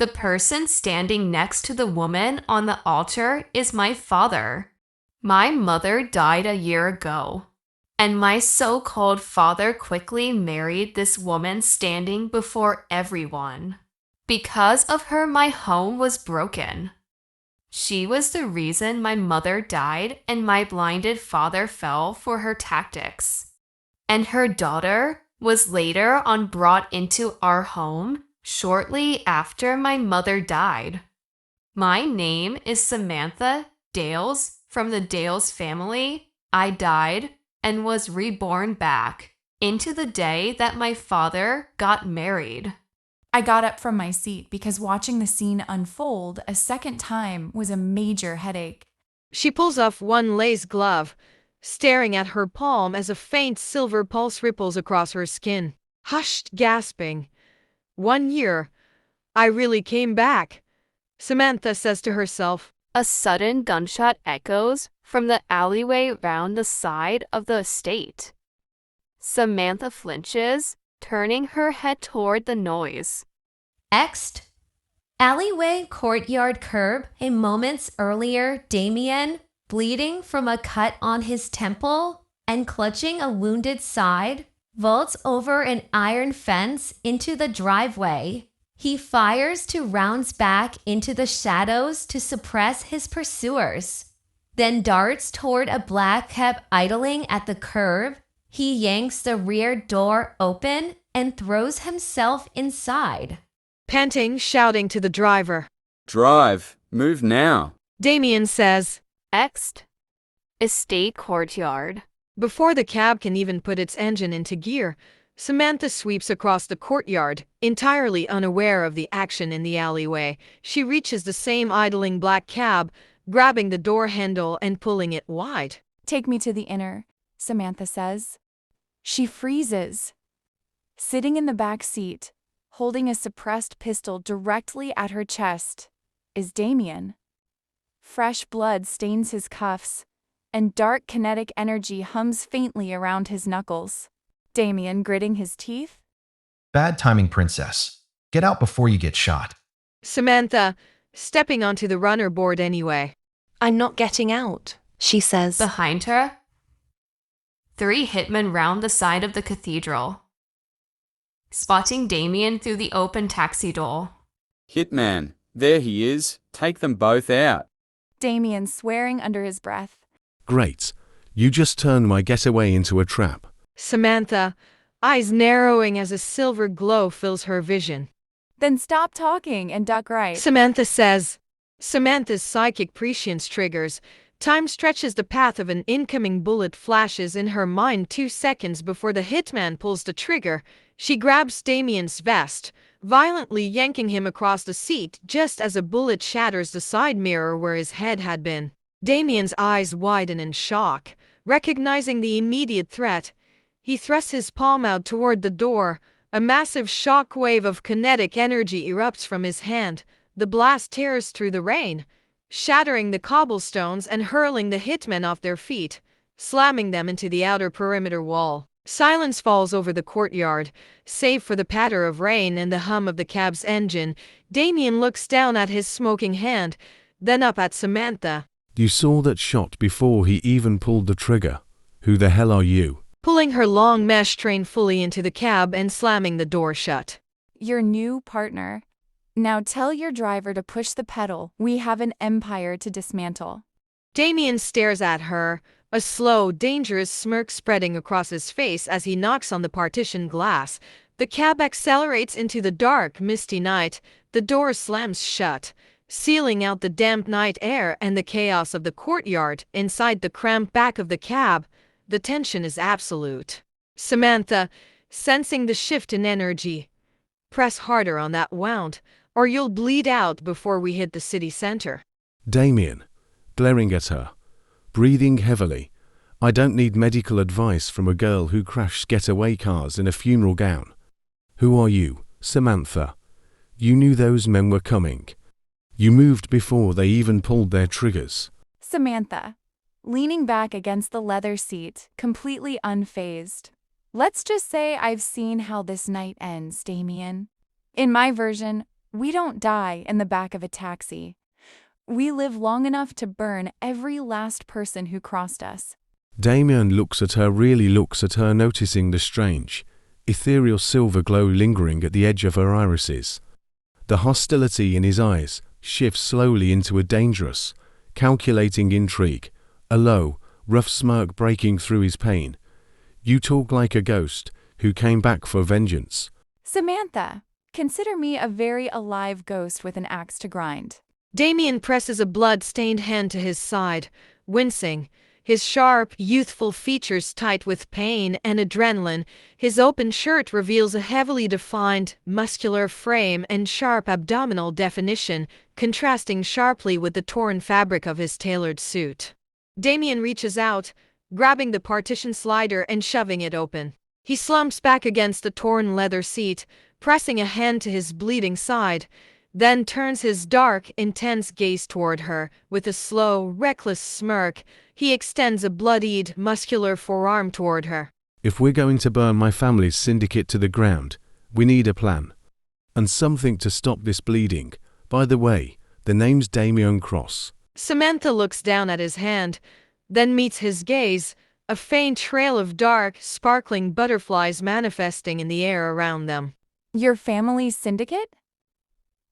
The person standing next to the woman on the altar is my father. My mother died a year ago, and my so-called father quickly married this woman standing before everyone. Because of her, my home was broken. She was the reason my mother died and my blinded father fell for her tactics. And her daughter was later on brought into our home shortly after my mother died. My name is Samantha Dales from the Dales family. I died and was reborn back into the day that my father got married. I got up from my seat because watching the scene unfold a second time was a major headache. She pulls off one lace glove, staring at her palm as a faint silver pulse ripples across her skin. Hushed, gasping. 1 year. I really came back, Samantha says to herself. A sudden gunshot echoes from the alleyway round the side of the estate. Samantha flinches, turning her head toward the noise. Next, alleyway courtyard curb. A moments earlier, Damien, bleeding from a cut on his temple and clutching a wounded side, vaults over an iron fence into the driveway. He fires 2 rounds back into the shadows to suppress his pursuers, then darts toward a black cab idling at the curb. He yanks the rear door open and throws himself inside. Panting, shouting to the driver. Drive, move now. Damien says. Next, estate courtyard. Before the cab can even put its engine into gear, Samantha sweeps across the courtyard, entirely unaware of the action in the alleyway. She reaches the same idling black cab, grabbing the door handle and pulling it wide. Take me to the inner, Samantha says. She freezes. Sitting in the back seat, holding a suppressed pistol directly at her chest, is Damien. Fresh blood stains his cuffs, and dark kinetic energy hums faintly around his knuckles. Damien gritting his teeth. Bad timing, princess. Get out before you get shot. Samantha, stepping onto the runner board anyway. I'm not getting out, she says. Behind her, 3 hitmen round the side of the cathedral, spotting Damien through the open taxi door. Hitman, there he is. Take them both out. Damien swearing under his breath. Great. You just turned my getaway into a trap. Samantha, eyes narrowing as a silver glow fills her vision. Then stop talking and duck right. Samantha says. Samantha's psychic prescience triggers. Time stretches. The path of an incoming bullet flashes in her mind 2 seconds before the hitman pulls the trigger. She grabs Damien's vest, violently yanking him across the seat just as a bullet shatters the side mirror where his head had been. Damien's eyes widen in shock, recognizing the immediate threat. He thrusts his palm out toward the door. A massive shock wave of kinetic energy erupts from his hand. The blast tears through the rain, shattering the cobblestones and hurling the hitmen off their feet, slamming them into the outer perimeter wall. Silence falls over the courtyard, save for the patter of rain and the hum of the cab's engine. Damien looks down at his smoking hand, then up at Samantha. You saw that shot before he even pulled the trigger. Who the hell are you? Pulling her long mesh train fully into the cab and slamming the door shut. Your new partner. Now tell your driver to push the pedal. We have an empire to dismantle. Damien stares at her, a slow, dangerous smirk spreading across his face as he knocks on the partition glass. The cab accelerates into the dark, misty night. The door slams shut, sealing out the damp night air and the chaos of the courtyard. Inside the cramped back of the cab, the tension is absolute. Samantha, sensing the shift in energy. Press harder on that wound, or you'll bleed out before we hit the city center. Damien, glaring at her, breathing heavily. I don't need medical advice from a girl who crashed getaway cars in a funeral gown. Who are you, Samantha? You knew those men were coming. You moved before they even pulled their triggers. Samantha, leaning back against the leather seat, completely unfazed. Let's just say I've seen how this night ends, Damien. In my version, We don't die in the back of a taxi. We live long enough to burn every last person who crossed us. Damien really looks at her, noticing the strange, ethereal silver glow lingering at the edge of her irises. The hostility in his eyes shifts slowly into a dangerous, calculating intrigue, a low, rough smirk breaking through his pain. You talk like a ghost who came back for vengeance. Samantha, consider me a very alive ghost with an axe to grind. Damien presses a blood-stained hand to his side, wincing, his sharp, youthful features tight with pain and adrenaline. His open shirt reveals a heavily defined, muscular frame and sharp abdominal definition, contrasting sharply with the torn fabric of his tailored suit. Damien reaches out, grabbing the partition slider and shoving it open. He slumps back against the torn leather seat, pressing a hand to his bleeding side, then turns his dark, intense gaze toward her. With a slow, reckless smirk, he extends a bloodied, muscular forearm toward her. If we're going to burn my family's syndicate to the ground, we need a plan. And something to stop this bleeding. By the way, the name's Damien Cross. Samantha looks down at his hand, then meets his gaze, a faint trail of dark, sparkling butterflies manifesting in the air around them. Your family's syndicate?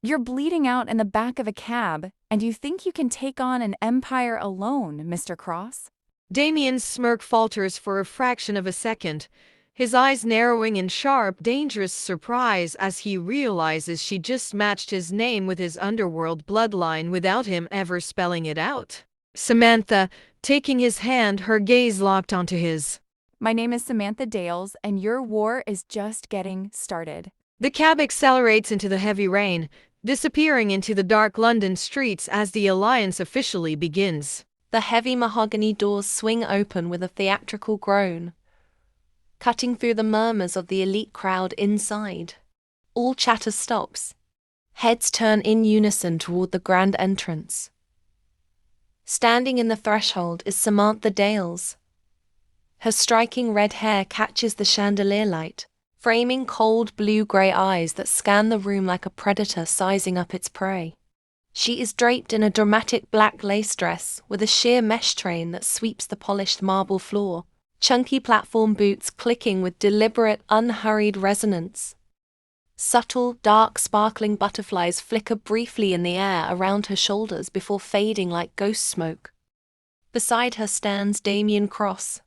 You're bleeding out in the back of a cab, and you think you can take on an empire alone, Mr. Cross? Damien's smirk falters for a fraction of a second, his eyes narrowing in sharp, dangerous surprise as he realizes she just matched his name with his underworld bloodline without him ever spelling it out. Samantha, taking his hand, her gaze locked onto his. My name is Samantha Dales, and your war is just getting started. The cab accelerates into the heavy rain, disappearing into the dark London streets as the alliance officially begins. The heavy mahogany doors swing open with a theatrical groan, cutting through the murmurs of the elite crowd inside. All chatter stops. Heads turn in unison toward the grand entrance. Standing in the threshold is Samantha Dales. Her striking red hair catches the chandelier light, framing cold blue-grey eyes that scan the room like a predator sizing up its prey. She is draped in a dramatic black lace dress with a sheer mesh train that sweeps the polished marble floor, chunky platform boots clicking with deliberate, unhurried resonance. Subtle, dark, sparkling butterflies flicker briefly in the air around her shoulders before fading like ghost smoke. Beside her stands Damien Cross.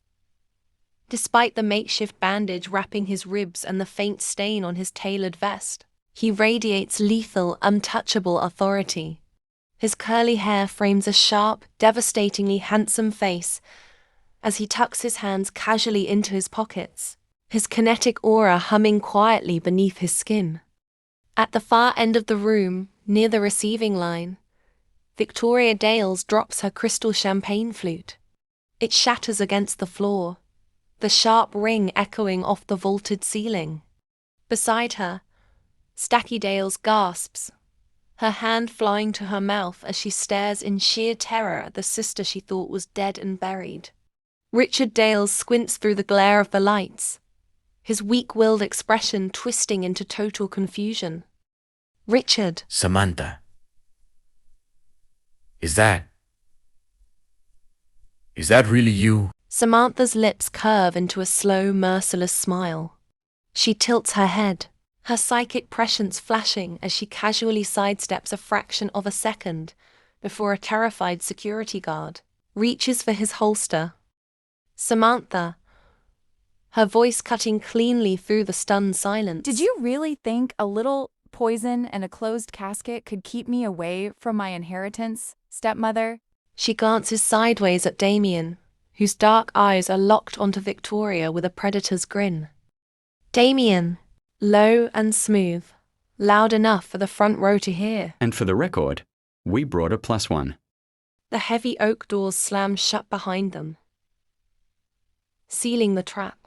Despite the makeshift bandage wrapping his ribs and the faint stain on his tailored vest, he radiates lethal, untouchable authority. His curly hair frames a sharp, devastatingly handsome face as he tucks his hands casually into his pockets, his kinetic aura humming quietly beneath his skin. At the far end of the room, near the receiving line, Victoria Dales drops her crystal champagne flute. It shatters against the floor, the sharp ring echoing off the vaulted ceiling. Beside her, Stacky Dales gasps, her hand flying to her mouth as she stares in sheer terror at the sister she thought was dead and buried. Richard Dales squints through the glare of the lights, his weak-willed expression twisting into total confusion. Richard. Samantha. Is that really you? Samantha's lips curve into a slow, merciless smile. She tilts her head, her psychic prescience flashing as she casually sidesteps a fraction of a second before a terrified security guard reaches for his holster. Samantha, her voice cutting cleanly through the stunned silence. Did you really think a little poison and a closed casket could keep me away from my inheritance, stepmother? She glances sideways at Damien, whose dark eyes are locked onto Victoria with a predator's grin. Damien, low and smooth, loud enough for the front row to hear. And for the record, we brought a +1. The heavy oak doors slam shut behind them, sealing the trap.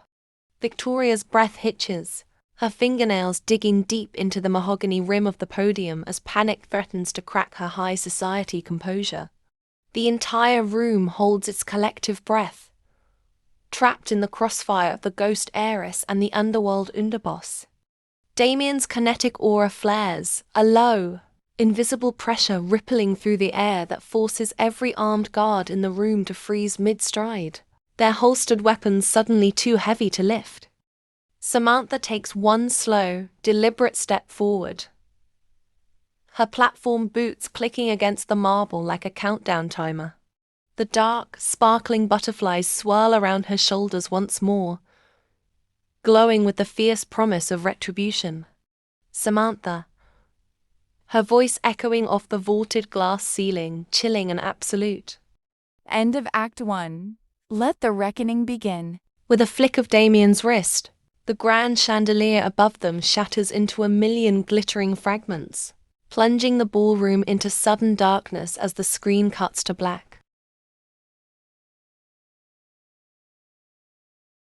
Victoria's breath hitches, her fingernails digging deep into the mahogany rim of the podium as panic threatens to crack her high society composure. The entire room holds its collective breath, trapped in the crossfire of the ghost heiress and the underworld underboss. Damien's kinetic aura flares, a low, invisible pressure rippling through the air that forces every armed guard in the room to freeze mid-stride, their holstered weapons suddenly too heavy to lift. Samantha takes one slow, deliberate step forward, her platform boots clicking against the marble like a countdown timer. The dark, sparkling butterflies swirl around her shoulders once more, glowing with the fierce promise of retribution. Samantha, her voice echoing off the vaulted glass ceiling, chilling and absolute. End of Act 1. Let the reckoning begin. With a flick of Damien's wrist, the grand chandelier above them shatters into a million glittering fragments, plunging the ballroom into sudden darkness as the screen cuts to black.